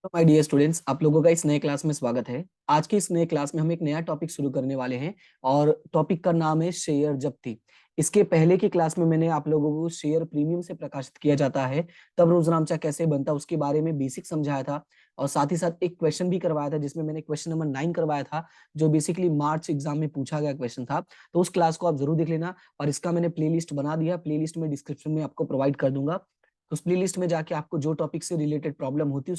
My dear students, आप लोगों का इस नए क्लास में स्वागत है। आज की इस नए क्लास में हम एक नया टॉपिक शुरू करने वाले हैं और टॉपिक का नाम है शेयर जब्ती। इसके पहले की क्लास में मैंने आप लोगों को शेयर प्रीमियम से प्रकाशित किया जाता है तब रोजनामचा कैसे बनता है उसके बारे में बेसिक समझाया था और साथ ही साथ एक क्वेश्चन भी करवाया था जिसमें मैंने क्वेश्चन नंबर 9 करवाया था जो बेसिकली मार्च एग्जाम में पूछा गया क्वेश्चन था। तो उस क्लास को आप जरूर देख लेना और इसका मैंने प्लेलिस्ट बना दिया, प्लेलिस्ट में डिस्क्रिप्शन में आपको प्रोवाइड कर दूंगा। तो उस प्लेलिस्ट में जाके आपको जो टॉपिक से रिलेटेड प्रॉब्लम होती है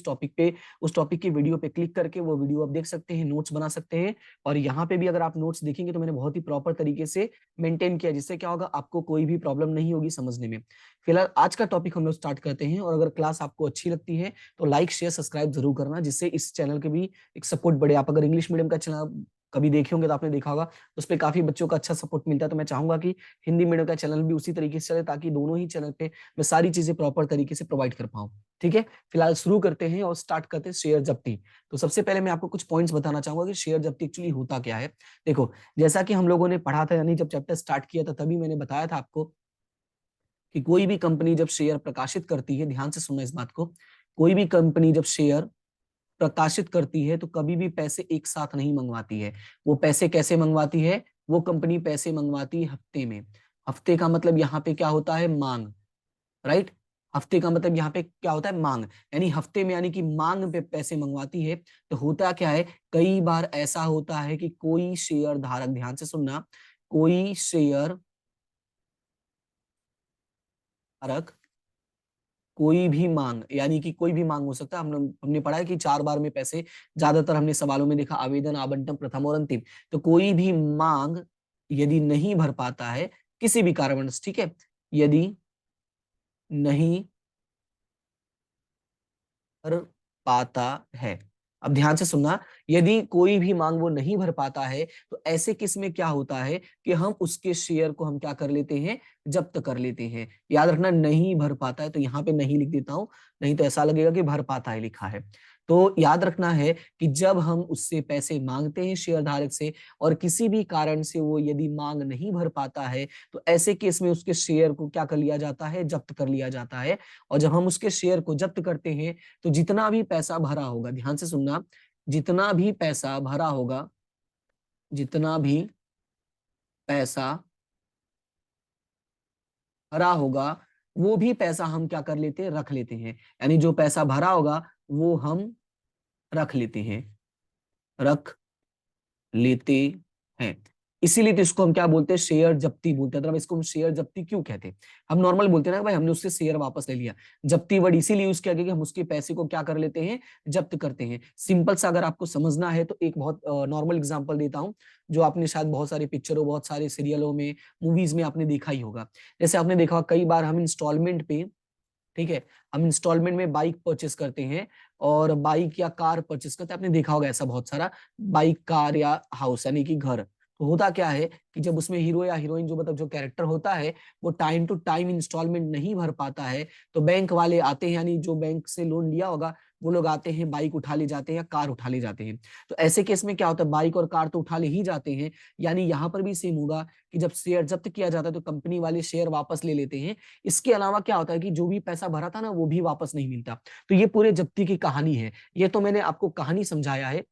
उस टॉपिक की वीडियो पे क्लिक करके वो वीडियो आप देख सकते हैं, नोट्स बना सकते हैं। और यहाँ पे भी अगर आप नोट्स देखेंगे तो मैंने बहुत ही प्रॉपर तरीके से मेंटेन किया, जिससे क्या होगा, आपको कोई भी प्रॉब्लम नहीं होगी समझने में। फिलहाल आज का टॉपिक हम लोग स्टार्ट करते हैं और अगर क्लास आपको अच्छी लगती है तो लाइक शेयर सब्सक्राइब जरूर करना, जिससे इस चैनल के भी एक सपोर्ट बढ़े। आप अगर इंग्लिश मीडियम का चैनल कभी देखे होंगे तो आपने देखा होगा उस पर काफी बच्चों का अच्छा सपोर्ट मिलता है। तो मैं चाहूंगा कि हिंदी मीडियम का चैनल भी उसी तरीके से चले ताकि दोनों ही चैनल पे मैं सारी चीजें प्रॉपर तरीके से प्रोवाइड कर पाऊँ। ठीक है, फिलहाल शुरू करते हैं और स्टार्ट करते हैं शेयर जब्ती। तो सबसे पहले मैं आपको कुछ पॉइंट्स बताना चाहूंगा कि शेयर जब्ती एक्चुअली होता क्या है। देखो, जैसा कि हम लोगों ने पढ़ा था, यानी जब चैप्टर स्टार्ट किया था तभी मैंने बताया था आपको कि कोई भी कंपनी जब शेयर प्रकाशित करती है, ध्यान से सुनना इस बात को, कोई भी कंपनी जब शेयर प्रकाशित करती है तो कभी भी पैसे एक साथ नहीं मंगवाती है। वो पैसे कैसे मंगवाती है? वो कंपनी पैसे मंगवाती है हफ्ते में। हफ्ते का मतलब यहाँ पे क्या होता है? मांग। राइट, हफ्ते का मतलब यहाँ पे क्या होता है? मांग। यानी हफ्ते में, यानी कि मांग पे पैसे मंगवाती है। तो होता क्या है, कई बार ऐसा होता है कि कोई शेयर धारक, ध्यान से सुनना, कोई शेयर धारक कोई भी मांग, यानी कि कोई भी मांग हो सकता है। हमने पढ़ा है कि 4 बार में पैसे, ज्यादातर हमने सवालों में देखा आवेदन, आवंटन, प्रथम और अंतिम। तो कोई भी मांग यदि नहीं भर पाता है किसी भी कारणवश, ठीक है, यदि नहीं भर पाता है, अब ध्यान से सुनना, यदि कोई भी मांग वो नहीं भर पाता है तो ऐसे केस में क्या होता है कि हम उसके शेयर को हम क्या कर लेते हैं? जब्त कर लेते हैं। याद रखना, नहीं भर पाता है, तो यहाँ पे नहीं लिख देता हूं, नहीं तो ऐसा लगेगा कि भर पाता है लिखा है। तो याद रखना है कि जब हम उससे पैसे मांगते हैं शेयर धारक से और किसी भी कारण से वो यदि मांग नहीं भर पाता है तो ऐसे केस में उसके शेयर को क्या कर लिया जाता है? जब्त कर लिया जाता है। और जब हम उसके शेयर को जब्त करते हैं तो जितना भी पैसा भरा होगा, ध्यान से सुनना, जितना भी पैसा भरा होगा, जितना भी पैसा भरा होगा, वो भी पैसा हम क्या कर लेते हैं? रख लेते हैं। यानी जो पैसा भरा होगा वो हम रख लेते हैं, रख लेते हैं। इसीलिए तो इसको हम क्या बोलते हैं? शेयर जब्ती बोलते हैं। मतलब इसको हम शेयर जब्ती क्यों कहते हैं? हम नॉर्मल बोलते हैं ना भाई, हमने उससे शेयर वापस ले लिया। जब्ती वर्ड इसीलिए यूज किया गया कि हम उसके पैसे को क्या कर लेते हैं? जब्त करते हैं। सिंपल सा अगर आपको समझना है तो एक बहुत नॉर्मल एग्जांपल देता हूं, जो आपने शायद बहुत सारे पिक्चरों, बहुत सारे सीरियलों में, मूवीज में आपने देखा ही होगा। जैसे आपने देखा कई बार हम इंस्टॉलमेंट पे, ठीक है, हम इंस्टॉलमेंट में बाइक परचेस करते हैं और बाइक या कार परचेस करते हैं। आपने देखा होगा ऐसा बहुत सारा, बाइक, कार या हाउस यानी कि घर। तो होता क्या है कि जब उसमें हीरो या हीरोइन, जो मतलब जो कैरेक्टर होता है, वो टाइम टू टाइम इंस्टॉलमेंट नहीं भर पाता है तो बैंक वाले आते हैं, यानी जो बैंक से लोन लिया होगा वो लोग आते हैं, बाइक उठा ले जाते हैं या कार उठा ले जाते हैं। तो ऐसे केस में क्या होता है? बाइक और कार तो उठा ले ही जाते हैं। यानी यहाँ पर भी सेम होगा कि जब शेयर जब्त किया जाता है तो कंपनी वाले शेयर वापस ले लेते हैं। इसके अलावा क्या होता है कि जो भी पैसा भरा था ना वो भी वापस नहीं मिलता। तो ये पूरे जब्ती की कहानी है। ये तो मैंने आपको कहानी समझाया है,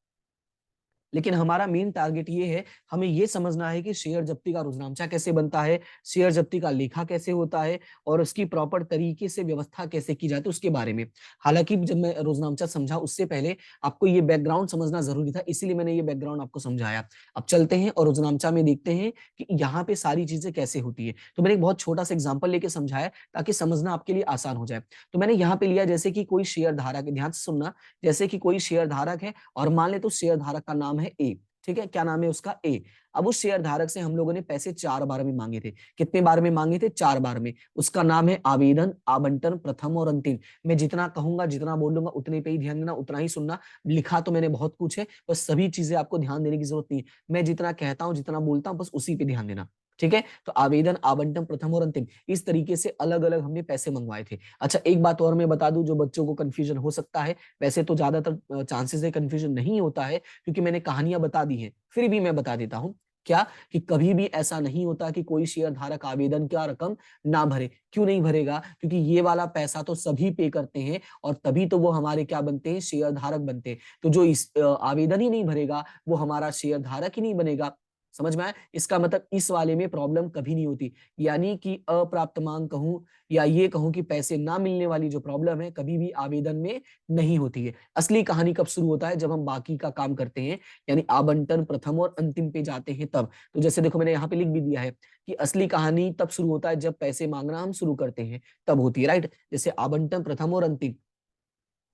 लेकिन हमारा मेन टारगेट ये है, हमें ये समझना है कि शेयर जब्ती का रुजनामचा कैसे बनता है, शेयर जब्ती का लेखा कैसे होता है और उसकी प्रॉपर तरीके से व्यवस्था कैसे की जाती है उसके बारे में। हालांकि जब मैं रुजनामचा समझा उससे पहले आपको ये बैकग्राउंड समझना जरूरी था, इसीलिए मैंने ये बैकग्राउंड आपको समझाया। अब चलते हैं और रुजनामचा में देखते हैं कि यहाँ पे सारी चीजें कैसे होती है। तो मैंने एक बहुत छोटा सा एग्जाम्पल लेके समझाया ताकि समझना आपके लिए आसान हो जाए। तो मैंने यहाँ पे लिया जैसे कि कोई शेयर धारक है, ध्यान से सुनना, जैसे कि कोई शेयर धारक है और मान ले तो शेयर धारक का नाम है ए। ठीक है, क्या नाम है उसका? ए। अब उस शेयर धारक से हम लोगों ने पैसे 4 बार में मांगे थे। कितने बार में मांगे थे? 4 बार में। उसका नाम है आवेदन, आवंटन, प्रथम और अंतिम। मैं जितना कहूंगा, जितना बोलूंगा उतने पे ही ध्यान देना, उतना ही सुनना। लिखा तो मैंने बहुत कुछ है, बस सभी चीजें आपको ध्यान देने की जरूरत नहीं है। मैं जितना कहता हूं, जितना बोलता हूं, बस उसी पे ध्यान देना। ठीक है, तो आवेदन, आवंटन, प्रथम और अंतिम, इस तरीके से अलग अलग हमने पैसे मंगवाए थे। अच्छा, एक बात और मैं बता दूं जो बच्चों को कंफ्यूजन हो सकता है, वैसे तो ज्यादातर चांसेस है कंफ्यूजन नहीं होता है क्योंकि मैंने कहानियां बता दी हैं, फिर भी मैं बता देता हूं। क्या कि कभी भी ऐसा नहीं होता कि कोई शेयर धारक आवेदन का रकम ना भरे। क्यों नहीं भरेगा? क्योंकि ये वाला पैसा तो सभी पे करते हैं और तभी तो वो हमारे क्या बनते हैं, शेयर धारक बनते हैं। तो जो इस आवेदन ही नहीं भरेगा वो हमारा शेयर धारक ही नहीं बनेगा। समझ में आया? इसका मतलब इस वाले में प्रॉब्लम कभी नहीं होती। यानी कि अप्राप्त मांग कहूं या ये कहूं कि पैसे ना मिलने वाली जो प्रॉब्लम है कभी भी आवेदन में नहीं होती है। असली कहानी कब शुरू होता है? जब हम बाकी का काम करते हैं, यानी आवंटन प्रथम और अंतिम पे जाते हैं तब। तो जैसे देखो मैंने यहाँ पे लिख भी दिया है कि असली कहानी तब शुरू होता है जब पैसे मांगना हम शुरू करते हैं, तब होती है, राइट। जैसे आवंटन प्रथम और अंतिम।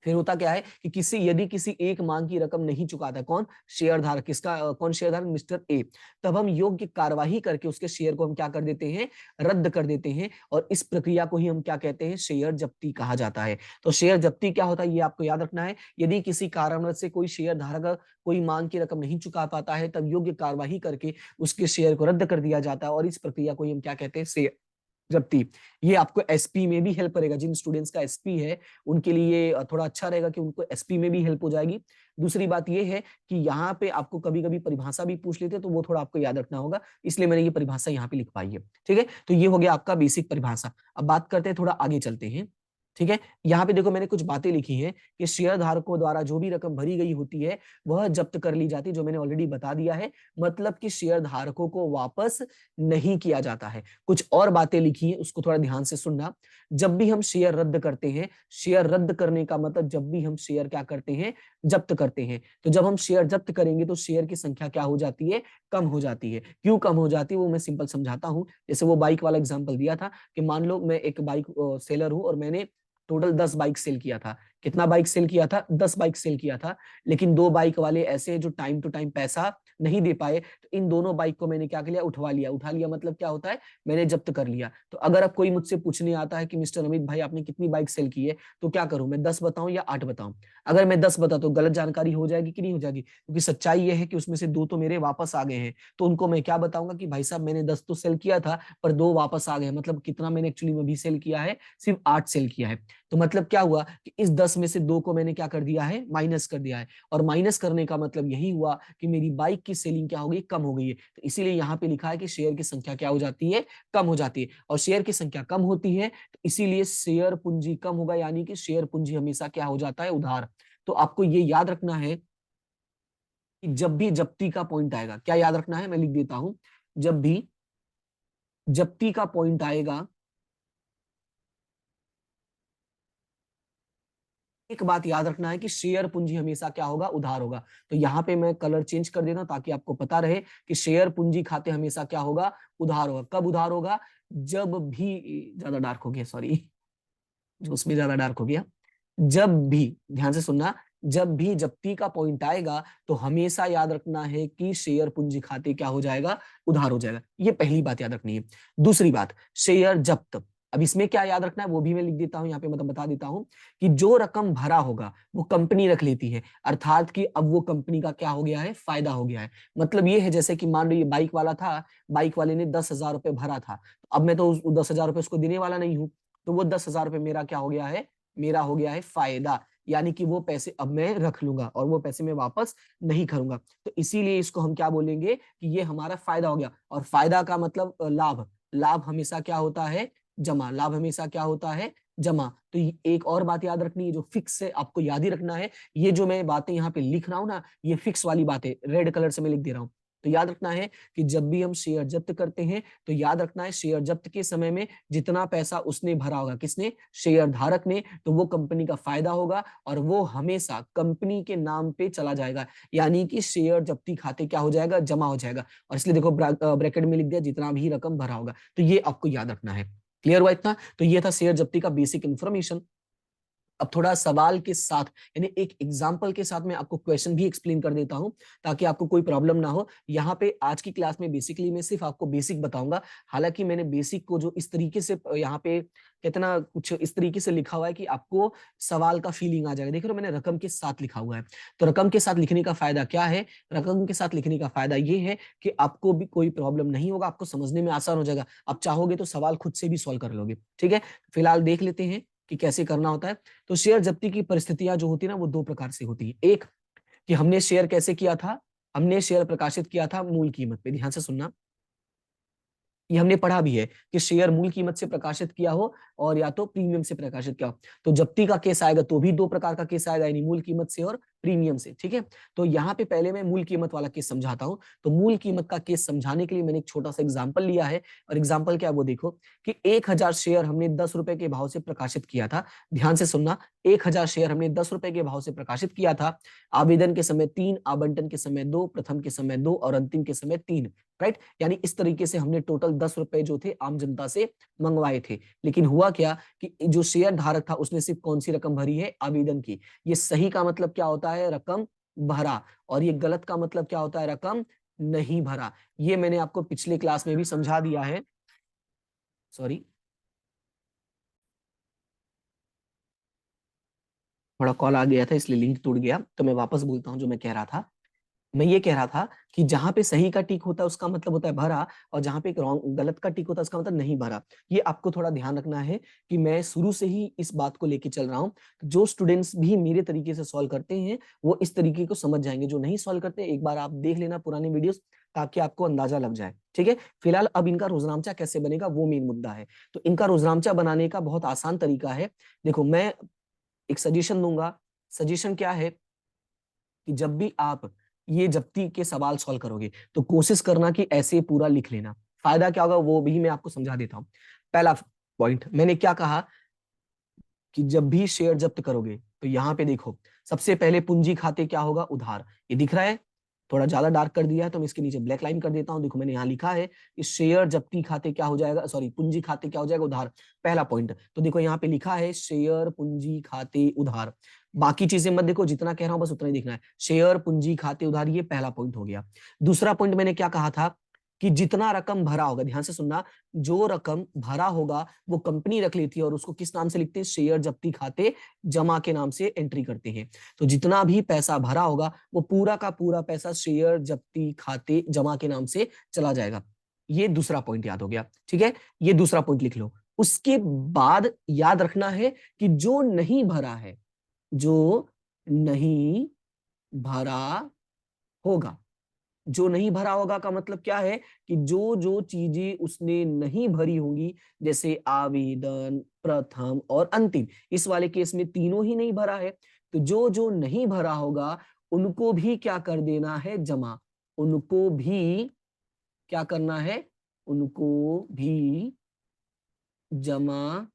फिर होता क्या है कि यदि किसी एक मांग की रकम नहीं चुकाता, कौन? शेयर धारक। किसका कौन शेयर धारक? Mister A. तब हम योग्य कार्यवाही करके उसके शेयर को हम क्या कर देते हैं? रद्द कर देते हैं। और इस प्रक्रिया को ही हम क्या कहते हैं? शेयर जब्ती कहा जाता है। तो शेयर जब्ती क्या होता है ये आपको याद रखना है। यदि किसी कारणवश से कोई शेयर धारक कोई मांग की रकम नहीं चुका पाता है, तब योग्य कार्यवाही करके उसके शेयर को रद्द कर दिया जाता है और इस प्रक्रिया को ही हम क्या कहते हैं? शेयर जब्ती। ये आपको एसपी में भी हेल्प करेगा। जिन स्टूडेंट्स का एसपी है उनके लिए थोड़ा अच्छा रहेगा कि उनको एसपी में भी हेल्प हो जाएगी। दूसरी बात ये है कि यहाँ पे आपको कभी कभी परिभाषा भी पूछ लेते हैं, तो वो थोड़ा आपको याद रखना होगा, इसलिए मैंने ये परिभाषा यहाँ पे लिख पाई है। ठीक है, तो ये हो गया आपका बेसिक परिभाषा। अब बात करते हैं, थोड़ा आगे चलते हैं। ठीक है, यहाँ पे देखो मैंने कुछ बातें लिखी हैं कि शेयर धारकों द्वारा जो भी रकम भरी गई होती है वह जब्त कर ली जाती है, जो मैंने ऑलरेडी बता दिया है। मतलब कि शेयर धारकों को वापस नहीं किया जाता है। कुछ और बातें लिखी हैं, उसको थोड़ा ध्यान से सुनना। जब भी हम शेयर रद्द करते हैं, शेयर रद्द करने का मतलब जब भी हम शेयर क्या करते हैं? जब्त करते हैं। तो जब हम शेयर जब्त करेंगे तो शेयर की संख्या क्या हो जाती है? कम हो जाती है। क्यों कम हो जाती है वो मैं सिंपल समझाता हूं। जैसे वो बाइक वाला एग्जांपल दिया था कि मान लो मैं एक बाइक सेलर हूं और मैंने टोटल 10 बाइक सेल किया था। कितना बाइक सेल किया था? 10 बाइक सेल किया था। लेकिन 2 बाइक वाले ऐसे जो टाइम टू टाइम पैसा नहीं दे पाए, तो इन दोनों बाइक को मैंने क्या किया? उठवा लिया। उठा लिया मतलब क्या होता है? मैंने जब्त कर लिया। तो अगर अब कोई मुझसे पूछने आता है कि मिस्टर अमित भाई आपने कितनी बाइक सेल की है, तो क्या करूं मैं? 10 बताऊं या 8 बताऊं? अगर मैं 10 बता तो गलत जानकारी हो जाएगी कि नहीं हो जाएगी? क्योंकि सच्चाई ये है कि उसमें से 2 तो मेरे वापस आ गए हैं। तो उनको मैं क्या बताऊंगा कि भाई साहब मैंने 10 तो सेल किया था पर 2 वापस आ गए। मतलब कितना मैंने एक्चुअली में भी सेल किया है? सिर्फ 8 सेल किया है। तो मतलब क्या हुआ कि इस 10 में से 2 को मैंने क्या कर दिया है? माइनस कर दिया है। और माइनस करने का मतलब यही हुआ कि मेरी बाइक की सेलिंग क्या हो गई? कम हो गई है। तो इसीलिए यहाँ पे लिखा है कि शेयर की संख्या क्या हो जाती है? कम हो जाती है। और शेयर की संख्या कम होती है तो इसीलिए शेयर पूंजी कम होगा, यानी कि शेयर पूंजी हमेशा क्या हो जाता है? उधार। तो आपको ये याद रखना है कि जब भी जब्ती का पॉइंट आएगा, क्या याद रखना है? मैं लिख देता हूं। जब भी जब्ती का पॉइंट आएगा, एक बात याद रखना है कि शेयर पूंजी हमेशा क्या होगा? उधार होगा। तो यहाँ पे मैं कलर चेंज कर देता हूं ताकि आपको पता रहे कि शेयर पूंजी खाते हमेशा क्या होगा? उधार होगा। कब उधार होगा? जब भी, ज्यादा डार्क हो गया, सॉरी, जो उसमें ज्यादा डार्क हो गया। जब भी, ध्यान से सुनना, जब भी जब्ती का पॉइंट आएगा तो हमेशा याद रखना है कि शेयर पूंजी खाते क्या हो जाएगा? उधार हो जाएगा। ये पहली बात याद रखनी है। दूसरी बात, शेयर जब्त। अब इसमें क्या याद रखना है वो भी मैं लिख देता हूं यहाँ पे, मतलब बता देता हूं कि जो रकम भरा होगा वो कंपनी रख लेती है। अर्थात कि अब वो कंपनी का क्या हो गया है? फायदा हो गया है। मतलब ये है जैसे कि मान लो ये बाइक वाला था, बाइक वाले ने 10,000 रुपए भरा था। तो अब मैं तो 10,000 रुपए उसको देने वाला नहीं हूं। तो वो 10,000 रुपए मेरा क्या हो गया है? मेरा हो गया है फायदा। यानी कि वो पैसे अब मैं रख लूंगा और वो पैसे मैं वापस नहीं करूंगा। तो इसीलिए इसको हम क्या बोलेंगे कि ये हमारा फायदा हो गया। और फायदा का मतलब लाभ। लाभ हमेशा क्या होता है? जमा। लाभ हमेशा क्या होता है? जमा। तो एक और बात याद रखनी है जो फिक्स है, आपको याद ही रखना है। ये जो मैं बातें यहाँ पे लिख रहा हूँ ना, ये फिक्स वाली बातें रेड कलर से मैं लिख दे रहा हूँ। तो याद रखना है कि जब भी हम शेयर जब्त करते हैं तो याद रखना है शेयर जब्त के समय में जितना पैसा उसने भरा होगा, किसने? शेयर धारक ने, तो वो कंपनी का फायदा होगा और वो हमेशा कंपनी के नाम पे चला जाएगा। यानी कि शेयर जब्ती खाते क्या हो जाएगा? जमा हो जाएगा। और इसलिए देखो ब्रैकेट में लिख दिया जितना भी रकम भरा होगा। तो ये आपको याद रखना है। क्लियर हुआ इतना? तो ये था शेयर जब्ती का बेसिक इंफॉर्मेशन। अब थोड़ा सवाल के साथ, यानी एक एग्जाम्पल के साथ मैं आपको क्वेश्चन भी एक्सप्लेन कर देता हूं ताकि आपको कोई प्रॉब्लम ना हो। यहाँ पे आज की क्लास में बेसिकली मैं सिर्फ आपको बेसिक बताऊंगा। हालांकि मैंने बेसिक को जो इस तरीके से यहाँ पे कितना कुछ इस तरीके से लिखा हुआ है कि आपको सवाल का फीलिंग आ जाएगा। देख रहे हो मैंने रकम के साथ लिखा हुआ है। तो रकम के साथ लिखने का फायदा क्या है? रकम के साथ लिखने का फायदा ये है कि आपको भी कोई प्रॉब्लम नहीं होगा, आपको समझने में आसान हो जाएगा। आप चाहोगे तो सवाल खुद से भी सॉल्व कर लोगे। ठीक है, फिलहाल देख लेते हैं कि कैसे करना होता है। तो शेयर जब्ती की परिस्थितियां जो होती है ना वो 2 प्रकार से होती है। एक कि हमने शेयर कैसे किया था? हमने शेयर प्रकाशित किया था मूल कीमत पे, ध्यान से सुनना, ये हमने पढ़ा भी है कि शेयर मूल कीमत से प्रकाशित किया हो और या तो प्रीमियम से प्रकाशित किया हो। तो जब्ती का केस आएगा तो भी दो प्रकार का केस आएगा, यानी मूल कीमत से और प्रीमियम से, ठीक है। तो यहाँ पे पहले मैं मूल कीमत वाला केस समझाता हूँ। तो मूल कीमत का केस समझाने के लिए मैंने एक छोटा सा एग्जाम्पल लिया है, और एग्जाम्पल क्या है वो देखो कि 1000 शेयर हमने 10 रुपए के भाव से प्रकाशित किया था। ध्यान से सुनना, 1000 शेयर हमने 10 रुपए के भाव से प्रकाशित किया था। आवेदन के समय 3, आवंटन के समय 2, प्रथम के समय 2 और अंतिम के समय 3, राइट। यानी इस तरीके से हमने टोटल 10 रुपए जो थे आम जनता से मंगवाए थे। लेकिन हुआ क्या कि जो शेयर धारक था उसने सिर्फ कौन सी रकम भरी है, आवेदन की। ये सही का मतलब क्या होता है, रकम भरा, और ये गलत का मतलब क्या होता है, रकम नहीं भरा। ये मैंने आपको पिछले क्लास में भी समझा दिया है। सॉरी, थोड़ा कॉल आ गया था इसलिए लिंक टूट गया, तो मैं वापस बोलता हूँ जो मैं कह रहा था। मैं ये कह रहा था कि जहां पे सही का टिक होता है उसका मतलब होता है भरा, और जहां पे गलत का टिक होता है उसका मतलब नहीं भरा। ये आपको थोड़ा ध्यान रखना है कि मैं शुरू से ही इस बात को लेके चल रहा हूँ। जो स्टूडेंट्स भी मेरे तरीके से सॉल्व करते हैं वो इस तरीके को समझ जाएंगे, जो नहीं सॉल्व करते एक बार आप देख लेना पुरानी वीडियोस, ताकि आपको अंदाजा लग जाए, ठीक है। फिलहाल अब इनका रोजनामचा कैसे बनेगा वो मेन मुद्दा है। तो इनका रोजनामचा बनाने का बहुत आसान तरीका है। देखो, मैं एक सजेशन दूंगा। सजेशन क्या है कि जब भी आप ये जब्ती के सवाल सॉल्व करोगे तो कोशिश करना कि ऐसे पूरा लिख लेना। फायदा क्या होगा वो भी मैं आपको समझा देता हूं। पहला पॉइंट मैंने क्या कहा कि जब भी शेयर जब्त करोगे तो यहां पे देखो, सबसे पहले पूंजी खाते क्या होगा, उधार। ये दिख रहा है, थोड़ा ज्यादा डार्क कर दिया है तो मैं इसके नीचे ब्लैक लाइन कर देता हूं। देखो मैंने यहाँ लिखा है कि शेयर जब्ती खाते क्या हो जाएगा, सॉरी पूंजी खाते क्या हो जाएगा, उधार। पहला पॉइंट तो देखो यहाँ पे लिखा है शेयर पूंजी खाते उधार। बाकी चीजें मत देखो, जितना कह रहा हूं बस उतना ही देखना है। शेयर पूंजी खाते उधार, ये पहला पॉइंट हो गया। दूसरा पॉइंट मैंने क्या कहा था कि जितना रकम भरा होगा, ध्यान से सुनना, जो रकम भरा होगा वो कंपनी रख लेती है और उसको किस नाम से लिखते हैं, शेयर जब्ती खाते जमा के नाम से एंट्री करते हैं। तो जितना भी पैसा भरा होगा वो पूरा का पूरा पैसा शेयर जब्ती खाते जमा के नाम से चला जाएगा। ये दूसरा पॉइंट याद हो गया, ठीक है। ये दूसरा पॉइंट लिख लो। उसके बाद याद रखना है कि जो नहीं भरा है, जो नहीं भरा होगा, जो नहीं भरा होगा का मतलब क्या है कि जो जो चीजें उसने नहीं भरी होंगी, जैसे आवेदन, प्रथम और अंतिम, इस वाले केस में तीनों ही नहीं भरा है, तो जो जो नहीं भरा होगा उनको भी क्या कर देना है, जमा। उनको भी क्या करना है, उनको भी जमा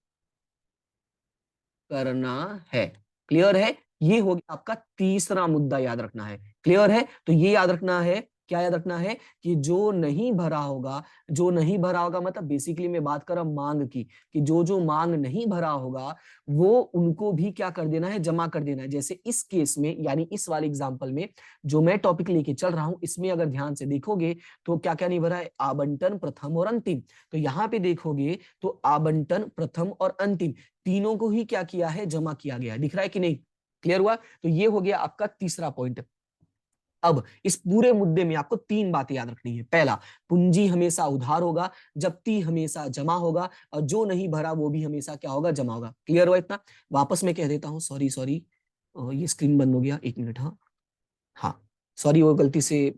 करना है। क्लियर है, ये हो गया आपका तीसरा मुद्दा, याद रखना है। क्लियर है, तो ये याद रखना है, क्या याद रखना है कि जो नहीं भरा होगा, जो नहीं भरा होगा मतलब बेसिकली मैं बात कर रहा हूं मांग की, कि जो जो मांग नहीं भरा होगा वो उनको भी क्या कर देना है, जमा कर देना है। जैसे इस केस में, यानी इस वाले एग्जांपल में जो मैं टॉपिक लेके चल रहा हूं, इसमें अगर ध्यान से देखोगे तो क्या क्या नहीं भरा है, आवंटन, प्रथम और अंतिम। तो यहां पे देखोगे तो आवंटन, प्रथम और अंतिम तीनों को ही क्या किया है, जमा किया गया है। दिख रहा है कि नहीं, क्लियर हुआ। तो ये हो गया आपका तीसरा पॉइंट। अब इस पूरे मुद्दे में आपको तीन बातें याद रखनी है। पहला, पूंजी हमेशा उधार होगा, जब्ती हमेशा जमा होगा, और जो नहीं भरा वो भी हमेशा क्या होगा, जमा होगा। क्लियर हुआ इतना। वापस मैं कह देता हूं, सॉरी सॉरी, ये स्क्रीन बंद हो गया, एक मिनट। हाँ हाँ, सॉरी, वो गलती से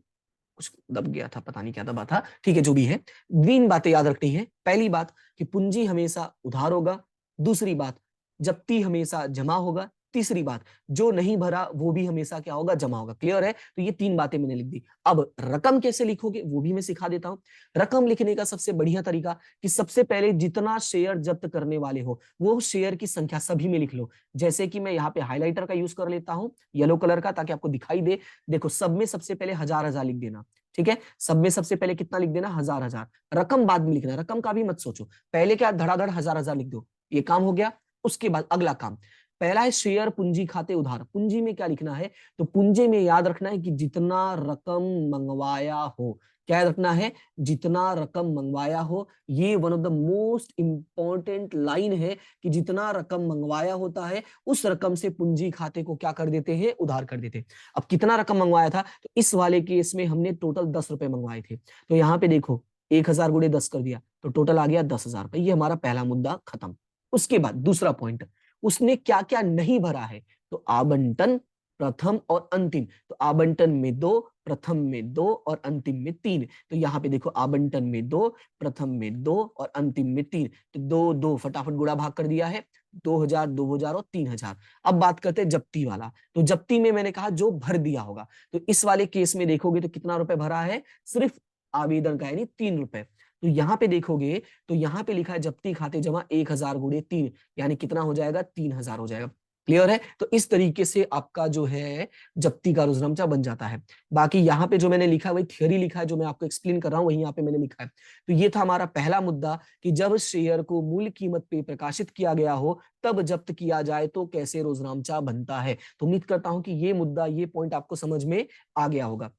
कुछ दब गया था, पता नहीं क्या दबा था, ठीक है जो भी है। तीन बातें याद रखनी है। पहली बात कि पूंजी हमेशा उधार होगा, दूसरी बात जब्ती हमेशा जमा होगा, तीसरी बात जो नहीं भरा वो भी हमेशा क्या होगा, जमा होगा। क्लियर है, तो ये तीन बातें मैंने लिख दी। अब रकम कैसे लिखोगे वो भी मैं सिखा देता हूं। रकम लिखने का सबसे बढ़िया तरीका कि सबसे पहले जितना शेयर जब्त करने वाले हो वो शेयर की संख्या सभी में लिख लो। जैसे कि मैं यहाँ पे हाईलाइटर का यूज कर लेता हूं, येलो कलर का, ताकि आपको दिखाई दे। देखो, सब में सबसे पहले 1000 लिख देना, ठीक है। सब में सबसे पहले कितना लिख देना, 1000। रकम बाद में लिखना, रकम का भी मत सोचो, पहले क्या धड़ाधड़ 1000 लिख दो, ये काम हो गया। उसके बाद अगला काम, पहला है शेयर पूंजी खाते उधार। पूंजी में क्या लिखना है, तो पूंजी में याद रखना है कि जितना रकम मंगवाया हो, क्या याद रखना है, जितना रकम मंगवाया हो। ये one of the most important line है कि जितना रकम मंगवाया होता है उस रकम से पूंजी खाते को क्या कर देते हैं, उधार कर देते हैं। अब कितना रकम मंगवाया था, तो इस वाले केस में हमने टोटल 10 रुपए मंगवाए थे। तो यहाँ पे देखो 1000 गुणे 10 कर दिया तो टोटल आ गया 10,000। ये हमारा पहला मुद्दा खत्म। उसके बाद दूसरा पॉइंट, उसने क्या क्या नहीं भरा है, तो आवंटन, प्रथम और अंतिम, तो आवंटन में 2, प्रथम में 2 और अंतिम में 3। तो यहाँ पे देखो आवंटन में 2, प्रथम में 2 और अंतिम में 3, तो 2 2 फटाफट गुणा भाग कर दिया है, 2000 2000 और 3000। अब बात करते हैं जप्ती वाला। तो जप्ती में मैंने कहा जो भर दिया होगा, तो इस वाले केस में देखोगे तो कितना रुपए भरा है, सिर्फ आवेदन का यानी 3 रुपए। तो यहाँ पे देखोगे तो यहाँ पे लिखा है जप्ती खाते जमा 1000 गुणे 3, यानी कितना हो जाएगा, 3000 हो जाएगा। क्लियर है? तो इस तरीके से आपका जो है जप्ती का रुद्रांचा बन जाता है। बाकी यहाँ पे जो मैंने लिखा है वही थियोरी लिखा है, जो मैं आपको एक्सप्लेन कर रहा हूँ वही यहाँ पे मैंने लिखा है। तो ये था हमारा पहला मुद्दा कि जब शेयर को मूल कीमत पे प्रकाशित किया गया हो तब जब्त किया जाए तो कैसे रुद्रांचा बनता है। तो उम्मीद करता हूं कि ये मुद्दा, ये पॉइंट आपको समझ में आ गया होगा।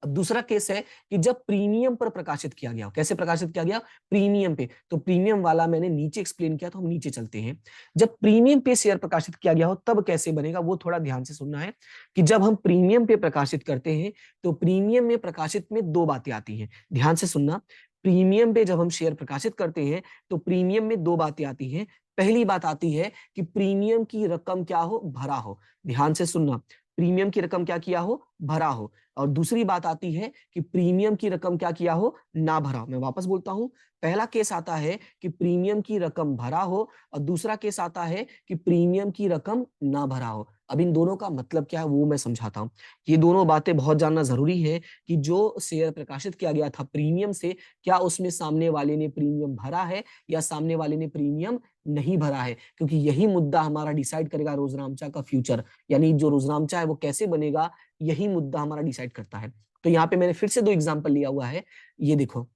अब दूसरा केस है कि जब प्रीमियम पर प्रकाशित किया गया हो। कैसे प्रकाशित किया गया, प्रीमियम पे। तो प्रीमियम वाला मैंने नीचे एक्सप्लेन किया, तो हम नीचे चलते हैं। जब प्रीमियम पे शेयर प्रकाशित किया गया हो तब कैसे बनेगा, वो थोड़ा ध्यान से सुनना है कि जब हम प्रीमियम पे प्रकाशित करते हैं तो प्रीमियम में प्रकाशित में 2 बातें आती हैं। ध्यान से सुनना, प्रीमियम पे जब हम शेयर प्रकाशित करते हैं तो प्रीमियम में 2 बातें आती हैं। पहली बात आती है कि प्रीमियम की रकम क्या हो, भरा हो। ध्यान से सुनना, प्रीमियम की रकम क्या किया हो, भरा हो। और दूसरी बात आती है कि प्रीमियम की रकम क्या किया हो, ना भरा हो। मैं वापस बोलता हूं, पहला केस आता है कि प्रीमियम की रकम भरा हो और दूसरा केस आता है कि प्रीमियम की रकम ना भरा हो। अब इन दोनों का मतलब क्या है वो मैं समझाता हूं। ये दोनों बातें बहुत जानना जरूरी है कि जो शेयर प्रकाशित किया गया था प्रीमियम से, क्या उसमें सामने वाले ने प्रीमियम भरा है या सामने वाले ने प्रीमियम नहीं भरा है, क्योंकि यही मुद्दा हमारा डिसाइड करेगा रुद्रांचा का फ्यूचर। यानी जो रुद्रांचा है वो कैसे बनेगा, यही मुद्दा हमारा डिसाइड करता है। तो यहाँ पे मैंने फिर से 2 एग्जांपल लिया हुआ है। ये देखो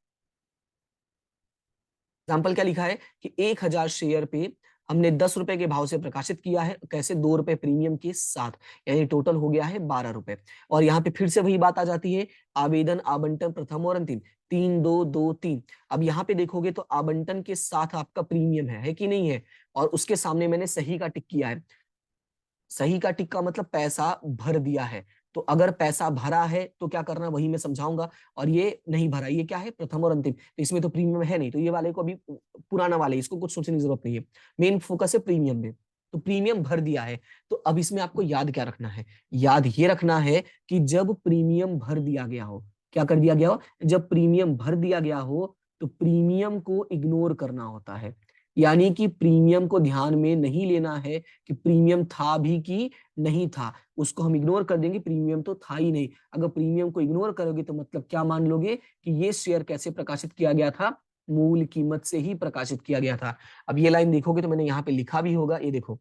एग्जाम्पल क्या लिखा है कि 1000 शेयर पे हमने 10 रुपए के भाव से प्रकाशित किया है। कैसे, 2 रुपए प्रीमियम के साथ, यानी टोटल हो गया है 12 रुपए। और यहाँ पे फिर से वही बात आ जाती है, आवेदन आवंटन प्रथम और अंतिम 3 2 2 3। अब यहाँ पे देखोगे तो आवंटन के साथ आपका प्रीमियम है कि नहीं है, और उसके सामने मैंने सही का टिक किया है। सही का टिक का मतलब पैसा भर दिया है। तो अगर पैसा भरा है तो क्या करना, वही मैं समझाऊंगा। और ये नहीं भरा, ये क्या है, प्रथम और अंतिम, तो इसमें तो प्रीमियम है नहीं, तो ये वाले को अभी पुराना वाले, इसको कुछ सोचने की जरूरत नहीं है। मेन फोकस है प्रीमियम में। तो प्रीमियम भर दिया है, तो अब इसमें आपको याद क्या रखना है, याद ये रखना है कि जब प्रीमियम भर दिया गया हो, क्या कर दिया गया हो, जब प्रीमियम भर दिया गया हो तो प्रीमियम को इग्नोर करना होता है। यानी कि प्रीमियम को ध्यान में नहीं लेना है कि प्रीमियम था भी कि नहीं था, उसको हम इग्नोर कर देंगे, प्रीमियम तो था ही नहीं। अगर प्रीमियम को इग्नोर करोगे तो मतलब क्या मान लोगे कि ये शेयर कैसे प्रकाशित किया गया था, मूल कीमत से ही प्रकाशित किया गया था। अब ये लाइन देखोगे तो मैंने यहाँ पे लिखा भी होगा, ये देखो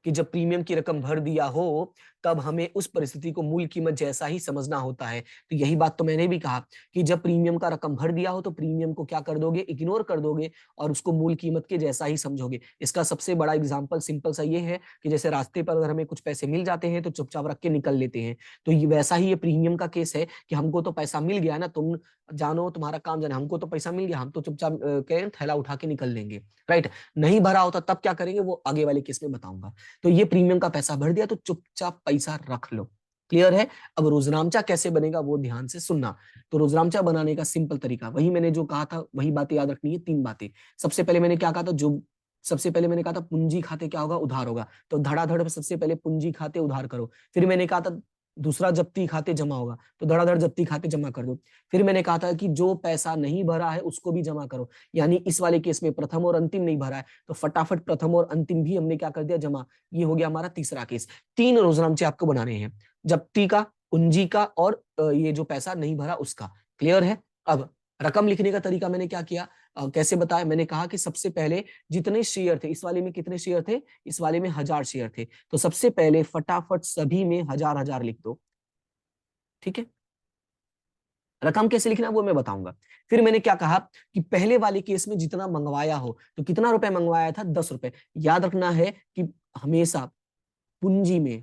कि जब प्रीमियम की रकम भर दिया हो तब हमें उस परिस्थिति को मूल कीमत जैसा ही समझना होता है। तो यही बात तो मैंने भी कहा कि जब प्रीमियम का रकम भर दिया हो तो प्रीमियम को क्या कर दोगे, इग्नोर कर दोगे और उसको मूल कीमत के जैसा ही समझोगे। इसका सबसे बड़ा एग्जांपल सिंपल सा ये है कि जैसे रास्ते पर अगर हमें कुछ पैसे मिल जाते हैं तो चुपचाप रख के निकल लेते हैं। तो ये वैसा ही ये प्रीमियम का केस है कि हमको तो पैसा मिल गया ना, तुम जानो तुम्हारा काम जाने, हमको तो पैसा मिल गया, हम तो चुपचाप थैला उठा के निकल लेंगे। राइट, नहीं भरा होता तब क्या करेंगे वो आगे वाले केस में बताऊंगा। तो ये प्रीमियम का पैसा भर दिया तो चुपचाप पैसा रख लो। क्लियर है? अब रुद्रांचा कैसे बनेगा वो ध्यान से सुनना। तो रुद्रांचा बनाने का सिंपल तरीका वही मैंने जो कहा था, वही बातें याद रखनी है, 3 बातें। सबसे पहले मैंने क्या कहा था, जो सबसे पहले मैंने कहा था पूंजी खाते क्या होगा, उधार होगा। तो धड़ाधड़ सबसे पहले पूंजी खाते उधार करो। फिर मैंने कहा था दूसरा जप्ती खाते जमा होगा, तो धड़ाधड़ जप्ती खाते जमा कर दो। फिर मैंने कहा था कि जो पैसा नहीं भरा है उसको भी जमा करो। यानी इस वाले केस में प्रथम और अंतिम नहीं भरा है तो फटाफट प्रथम और अंतिम भी हमने क्या कर दिया, जमा। ये हो गया हमारा तीसरा केस। 3 रुद्रांचे आपको बनाने हैं, जप्ती का, पूंजी का और ये जो पैसा नहीं भरा उसका। क्लियर है? अब रकम लिखने का तरीका मैंने क्या किया, कैसे बताया, मैंने कहा कि सबसे पहले जितने शेयर थे, इस वाले में कितने शेयर थे, इस वाले में 1000 शेयर थे, तो सबसे पहले फटाफट सभी में 1000 लिख दो। ठीक है? रकम कैसे लिखना वो मैं बताऊंगा। फिर मैंने क्या कहा कि पहले वाले केस में जितना मंगवाया हो, तो कितना रुपए मंगवाया था, 10 रुपए। याद रखना है कि हमेशा पूंजी में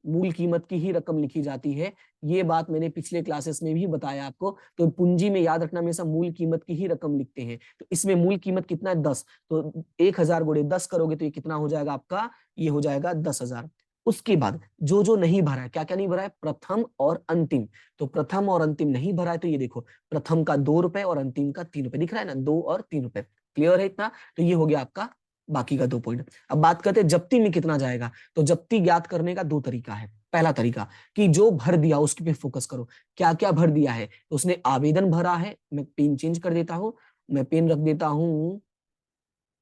मूल कीमत की ही रकम लिखी जाती है। ये बात मैंने पिछले क्लासेस में भी बताया आपको। तो पूंजी में याद रखना हमेशा मूल कीमत की ही रकम लिखते हैं। तो इसमें मूल कीमत कितना है, 10। तो 1000 गुणे 10 करोगे तो ये कितना हो जाएगा आपका, ये हो जाएगा 10,000। उसके बाद जो जो नहीं भरा है, क्या क्या नहीं भरा है, प्रथम और अंतिम। तो प्रथम और अंतिम नहीं भरा है, तो ये देखो प्रथम का 2 रुपए और अंतिम का 3 रुपए दिख रहा है ना, 2 और 3 रुपए। क्लियर है इतना? तो ये हो गया आपका बाकी का 2 पॉइंट। अब बात करते हैं जब्ती में कितना जाएगा। तो जब्ती ज्ञात करने का 2 तरीका है। पहला तरीका कि जो भर दिया उसके पे फोकस करो, क्या क्या भर दिया है। तो उसने आवेदन भरा है, मैं पेन चेंज कर देता हूं, मैं पेन रख देता हूं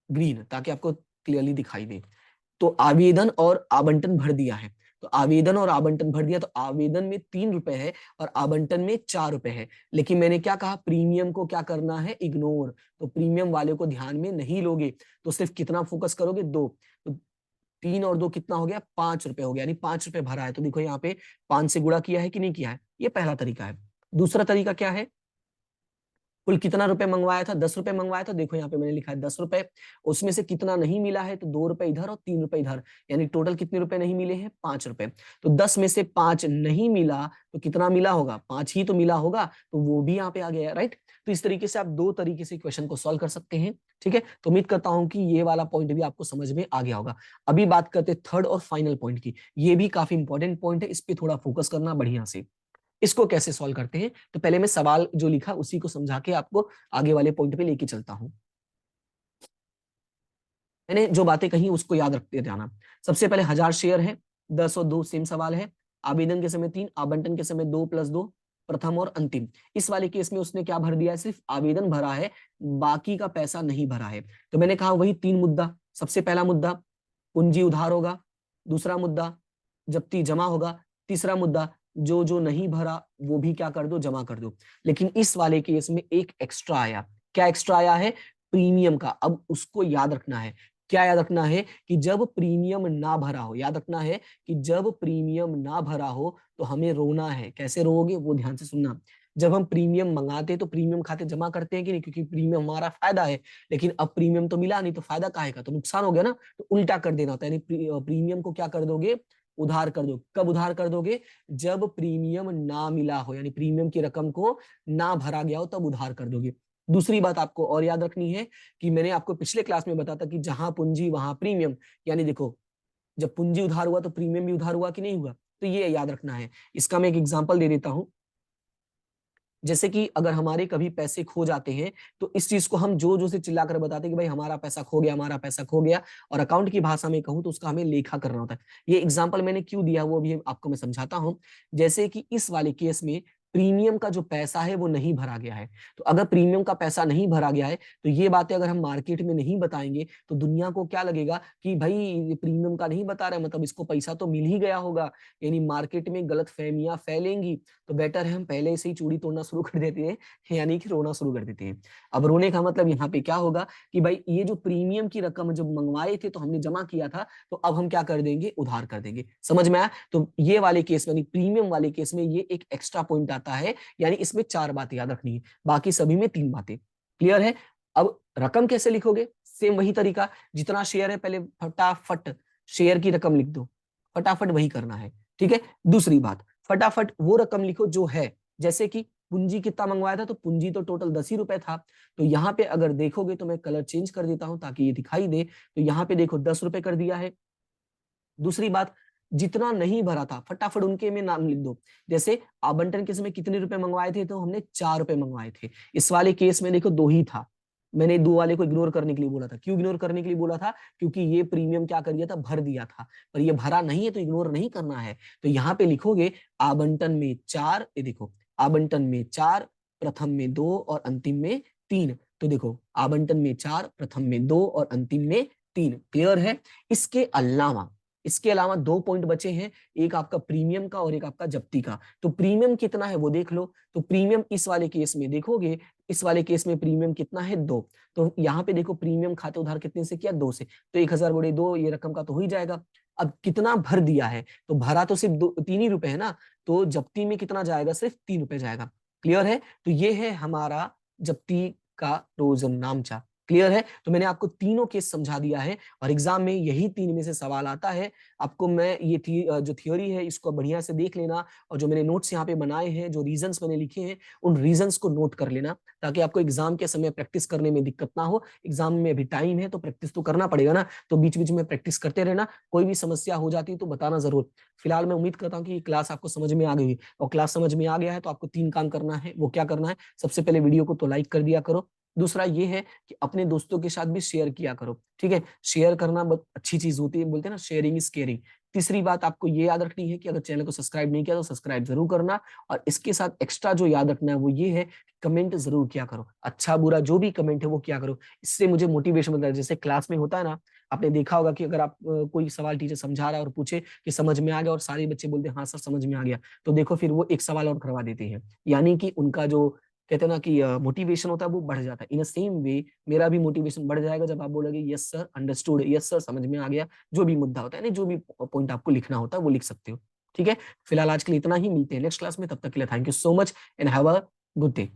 ग्रीन ताकि आपको क्लियरली दिखाई दे। तो आवेदन और आवंटन भर दिया है। तो आवेदन और आवंटन भर दिया, तो आवेदन में 3 रुपए है और आवंटन में 4 रुपए है। लेकिन मैंने क्या कहा, प्रीमियम को क्या करना है, इग्नोर। तो प्रीमियम वाले को ध्यान में नहीं लोगे, तो सिर्फ कितना फोकस करोगे, 2। तो 3 और 2 कितना हो गया, 5 रुपए हो गया, यानी 5 रुपए भरा है। तो देखो यहाँ पे 5 से गुणा किया है कि नहीं किया है, ये पहला तरीका है। दूसरा तरीका क्या है, कुल कितना रुपए मंगवाया था, 10 रुपए मंगवाया था। देखो यहाँ पे मैंने लिखा है 10 रुपए, उसमें से कितना नहीं मिला है, तो 2 रुपए इधर और 3 रुपए इधर, यानी टोटल कितने रुपए नहीं मिले हैं, 5 रुपए। तो 10 में से 5 नहीं मिला तो कितना मिला होगा, 5 ही तो मिला होगा, तो वो भी यहाँ पे आ गया, राइट। तो इस तरीके से आप 2 तरीके से क्वेश्चन को सॉल्व कर सकते हैं, ठीक है। तो उम्मीद करता हूं कि ये वाला पॉइंट भी आपको समझ में आ गया होगा। अभी बात करते हैं थर्ड और फाइनल पॉइंट की। ये भी काफी इंपॉर्टेंट पॉइंट है, इस पे थोड़ा फोकस करना बढ़िया से। इसको कैसे सॉल्व करते हैं, तो पहले मैं सवाल जो लिखा उसी को समझा के आपको आगे वाले पॉइंट पे लेके चलता हूं। मैंने जो बातें कही उसको याद रखते जाना। सबसे पहले 1000 शेयर है, 10 और 2 सेम सवाल है। आवेदन के समय 3, आवंटन के समय 2 + 2, प्रथम और अंतिम। इस वाले केस में उसने क्या भर दिया है, सिर्फ आवेदन भरा है, बाकी का पैसा नहीं भरा है। तो मैंने कहा वही 3 मुद्दा। सबसे पहला मुद्दा पूंजी उधार होगा, दूसरा मुद्दा जब्ती जमा होगा, तीसरा मुद्दा जो जो नहीं भरा वो भी क्या कर दो, जमा कर दो। लेकिन इस वाले केस में एक एक्स्ट्रा आया। क्या एक्स्ट्रा आया है, प्रीमियम का। अब उसको याद रखना है, क्या याद रखना है, कि जब प्रीमियम ना भरा हो, याद रखना है कि जब प्रीमियम ना भरा हो तो हमें रोना है। कैसे रोओगे, वो ध्यान से सुनना। जब हम प्रीमियम मंगाते तो प्रीमियम खाते जमा करते हैं कि नहीं, क्योंकि प्रीमियम हमारा फायदा है। लेकिन अब प्रीमियम तो मिला नहीं, तो फायदा काहे का, तो नुकसान हो गया ना। तो उल्टा कर देना होता है, यानी प्रीमियम को क्या कर दोगे, उधार कर दो। कब उधार कर दोगे, जब प्रीमियम ना मिला हो, यानी प्रीमियम की रकम को ना भरा गया हो, तब उधार कर दोगे। दूसरी बात आपको और याद रखनी है कि मैंने आपको पिछले क्लास में बताया था कि जहां पूंजी वहां प्रीमियम, यानी देखो जब पूंजी उधार हुआ तो प्रीमियम भी उधार हुआ कि नहीं हुआ, तो ये याद रखना है। इसका मैं एक एग्जांपल दे देता हूं। जैसे कि अगर हमारे कभी पैसे खो जाते हैं, तो इस चीज को हम जो जो से चिल्लाकर बताते हैं कि भाई हमारा पैसा खो गया, हमारा पैसा खो गया। और अकाउंट की भाषा में कहूं तो उसका हमें लेखा करना होता है। ये एग्जांपल मैंने क्यों दिया वो भी आपको मैं समझाता हूं। जैसे कि इस वाले केस में प्रीमियम का जो पैसा है वो नहीं भरा गया है। तो अगर प्रीमियम का पैसा नहीं भरा गया है, तो ये बातें अगर हम मार्केट में नहीं बताएंगे तो दुनिया को क्या लगेगा कि भाई ये प्रीमियम का नहीं बता रहे, मतलब इसको पैसा तो मिल ही गया होगा। यानी मार्केट में गलत फहमियां फैलेंगी। तो बेटर है हम पहले से ही चूड़ी तोड़ना शुरू कर देते हैं, यानी कि रोना शुरू कर देते हैं। अब रोने का मतलब यहाँ पे क्या होगा कि भाई ये जो प्रीमियम की रकम जब मंगवाए थे तो हमने जमा किया था, तो अब हम क्या कर देंगे, उधार कर देंगे। समझ में आया। तो ये वाले केस में, प्रीमियम वाले केस में ये एक एक्स्ट्रा पॉइंट आता है, यानी इसमें 4 बातें याद रखनी है, बाकी सभी में 3 बातें। क्लियर है। अब रकम कैसे लिखोगे, सेम वही तरीका। जितना शेयर है पहले फटाफट शेयर की रकम लिख दो, फटाफट वही करना है, ठीक है। दूसरी बात, फटाफट वो रकम लिखो जो है। जैसे कि पूंजी कितना मंगवाया था, तो पूंजी तो टोटल 10 ही रुपए था। तो यहाँ पे अगर देखोगे तो मैं कलर चेंज कर देता हूं ताकि ये दिखाई दे। तो यहाँ पे देखो 10 रुपए कर दिया है। दूसरी बात, जितना नहीं भरा था फटाफट उनके में नाम लिख दो। जैसे आवंटन के समय कितने रुपए मंगवाए थे, तो हमने 4 रुपए मंगवाए थे। इस वाले केस में देखो 2 ही था। मैंने 2 वाले को इग्नोर करने के लिए बोला था। क्यों इग्नोर करने के लिए बोला था, क्योंकि ये प्रीमियम क्या कर दिया था, भर दिया था। पर ये भरा नहीं है तो इग्नोर नहीं करना है। तो यहाँ पे लिखोगे आवंटन में 4, ये देखो आवंटन में 4, प्रथम में 2 और अंतिम में 3। तो देखो आवंटन में 4, प्रथम में 2 और अंतिम में 3। क्लियर है। इसके अलावा 2 पॉइंट बचे हैं, एक आपका प्रीमियम का और एक आपका जब्ती का। तो प्रीमियम कितना है वो देख लो। तो प्रीमियम इस वाले केस में देखोगे, इस वाले केस में प्रीमियम कितना है, 2। तो यहाँ पे देखो प्रीमियम खाते उधार कितने से किया, 2 से। तो 1000 × 2 ये रकम का तो हो ही जाएगा। अब कितना भर दिया है, तो भरा तो सिर्फ 3 ही रुपए है ना, तो जब्ती में कितना जाएगा, सिर्फ 3 रुपए जाएगा। क्लियर है। तो ये है हमारा जब्ती का रोजन नामचा। क्लियर है। तो मैंने आपको तीनों केस समझा दिया है, और एग्जाम में यही 3 में से सवाल आता है। आपको मैं ये जो थ्योरी है इसको बढ़िया से देख लेना, और जो मैंने नोट्स यहाँ पे बनाए हैं, जो रीजंस मैंने लिखे हैं, उन रीजंस को नोट कर लेना, ताकि आपको एग्जाम के समय प्रैक्टिस करने में दिक्कत ना हो। एग्जाम में अभी टाइम है तो प्रैक्टिस तो करना पड़ेगा ना, तो बीच बीच में प्रैक्टिस करते रहना। कोई भी समस्या हो जाती है तो बताना जरूर। फिलहाल मैं उम्मीद करता हूँ कि क्लास आपको समझ में आ गई, और क्लास समझ में आ गया है तो आपको 3 काम करना है। वो क्या करना है, सबसे पहले वीडियो को तो लाइक कर दिया करो, दूसरा ये है कि अपने दोस्तों के साथ भी शेयर किया करो, ठीक है। शेयर करना बहुत अच्छी चीज होती है, बोलते हैं ना शेयरिंग इज केयरिंग। तीसरी बात आपको ये याद रखनी है कि अगर चैनल को सब्सक्राइब नहीं किया तो सब्सक्राइब जरूर करना, और इसके साथ एक्स्ट्रा जो याद रखना है वो ये है, कमेंट जरूर किया करो, अच्छा बुरा जो भी कमेंट है वो किया करो। इससे मुझे मोटिवेशन मिलता है। जैसे क्लास में होता है ना, आपने देखा होगा कि अगर आप कोई सवाल टीचर समझा रहा है और पूछे कि समझ में आ गया, और सारे बच्चे बोलते हैं हाँ सर समझ में आ गया, तो देखो फिर वो एक सवाल और करवा देते हैं, यानी कि उनका जो कहते हैं ना कि मोटिवेशन होता है वो बढ़ जाता है। इन सेम वे मेरा भी मोटिवेशन बढ़ जाएगा जब आप बोलोगे yes sir understood, yes sir समझ में आ गया। जो भी मुद्दा होता है ना, जो भी पॉइंट आपको लिखना होता है वो लिख सकते हो, ठीक है। फिलहाल आज के लिए इतना ही, मिलते हैं नेक्स्ट क्लास में, तब तक के लिए thank you so much and have a good day.